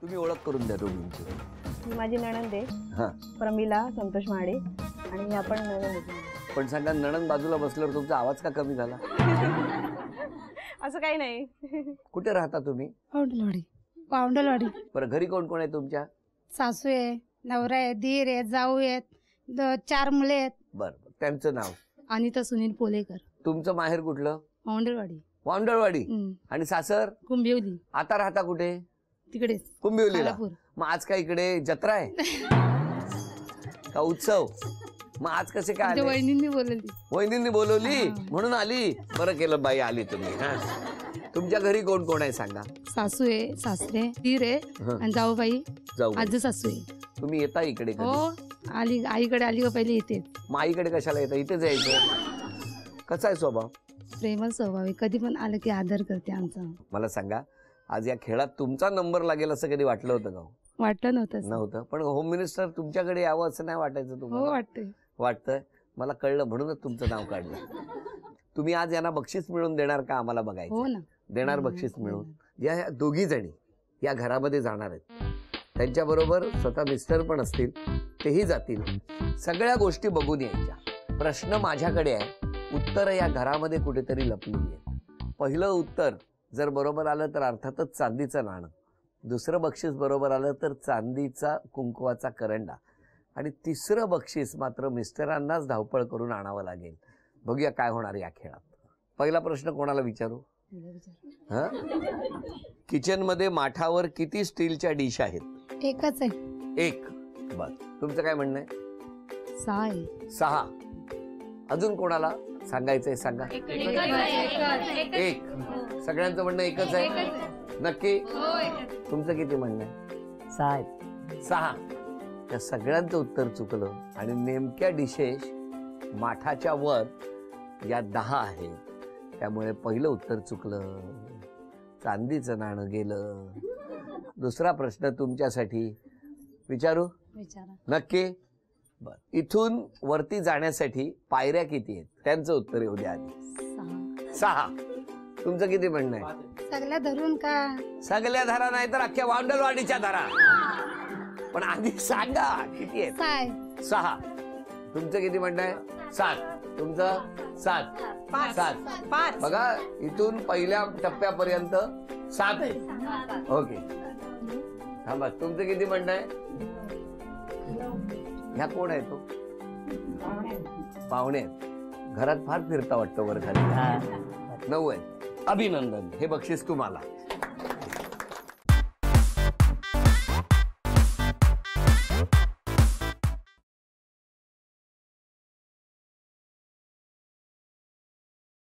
तुम्ही ओळख करून द्या दोघींची. ही माझी नणंद आहे, हां, प्रमिला संतोष महाडे, आणि आपण नणंद. पण सांगा, नणंद बाजूला बसल्यावर तुमचा आवाज का कमी झाला? असं काही नाही. कुठे राहता तुम्ही? पावंडलवाडी. पावंडलवाडी. बरं, घरी कोण कोण आहे तुमच्या? सासू आहे, नवरा आहे, दीर आहे, जाऊ आहेत, 4 मुले आहेत. बरं, त्यांचं नाव? अनिता सुनील पोलेकर. तुमचं माहेर कुठलं? पावंडलवाडी. वांडळवाडी. आणि सासर? कुंभिवली. आता राहता कुठे? तिकडेच कुंभिवलीला. खालापूर. मग आज काय इकडे जत्रा आहे का उत्सव? मग आज कसे काय आले? वहिनींनी बोलवली. वहिनींनी बोलवली म्हणून आली. बरं केलं बाई, आली तुम्ही. तुमच्या घरी कोण कोण आहे सांगा? सासू आहे, सासरे, दीर आहे, आणि जाऊबाई, जाऊ. आजी सासू आहे. तुम्ही येता इकडे कधी? हो, आली आईकडे आली का पहिले येते. मग आईकडे कशाला येता? इथेच यायचं. कसा आहे स्वभाव? प्रेमळ स्वभाव आहे, कधी पण आलं की आदर करते आमचा. मला सांगा, आज या खेळात तुमचा नंबर लागेल असं कधी वाटलं होतं का? वाटलं नव्हतं. नव्हतं. पण होम मिनिस्टर तुमच्याकडे यावं असं नाही वाटायचं हो, तुम्हाला? वाटतंय. वाटतंय. मला कळलं, म्हणूनच तुमचं नाव काढलं. तुम्ही आज यांना बक्षीस मिळवून देणार का आम्हाला बघायचं? हो ना. देणार बक्षीस मिळवून. ज्या दोघी जणी या घरामध्ये जाणार आहेत, त्यांच्याबरोबर स्वतः मिस्टर पण असतील, तेही जातील. सगळ्या गोष्टी बघून यायच्या. प्रश्न माझ्याकडे आहे, उत्तर या घरामध्ये कुठेतरी लपलेली आहेत. पहिलं उत्तर जर बरोबर आलं तर अर्थातच चांदीचं नाणं. दुसरं बक्षीस बरोबर आलं तर चांदीचा कुंकवाचा करंडा. आणि तिसरं बक्षीस मात्र मिस्टरांनाच धावपळ करून आणावं लागेल. बघूया काय होणार या खेळात. पहिला प्रश्न कोणाला विचारू? हा, किचन मध्ये माठावर किती स्टीलच्या डिश आहेत? एकच आहे. 1. बर, तुमचं काय म्हणणं आहे? 6 आहे. 6. अजून कोणाला सांगायचंय सांगा. 1. सगळ्यांचं म्हणणं एकच आहे? नक्की? तुमचं किती म्हणणं आहे? 6. त्या सगळ्यांचं उत्तर चुकलं आणि नेमक्या डिशेस माठाच्या वर या 10 आहेत. त्यामुळे पहिलं उत्तर चुकलं, चांदीचं नाणं गेलं. दुसरा प्रश्न तुमच्यासाठी विचारू? विचारा. नक्की? बर, इथून वरती जाण्यासाठी पायऱ्या किती आहेत? त्यांचं उत्तर येऊ द्या आधी. 6. तुमचं किती म्हणणं आहे? सगळ्या धरून का? सगळ्या धारा नाही तर अख्ख्या वांडलवाडीच्या धारा. पण आधी सांगा किती आहेत? 6. तुमचं किती म्हणणं आहे? 7. तुमचं? 7. 7. बघा, इथून पहिल्या टप्प्यापर्यंत 7 आहे. ओके, थांबा. तुमचं किती म्हणणं आहे? ह्या कोण आहे? तो पाहुणे आहेत. घरात फार फिरता वाटतं वर खाली. 9 आहे. अभिनंदन, हे बक्षीस तुम्हाला.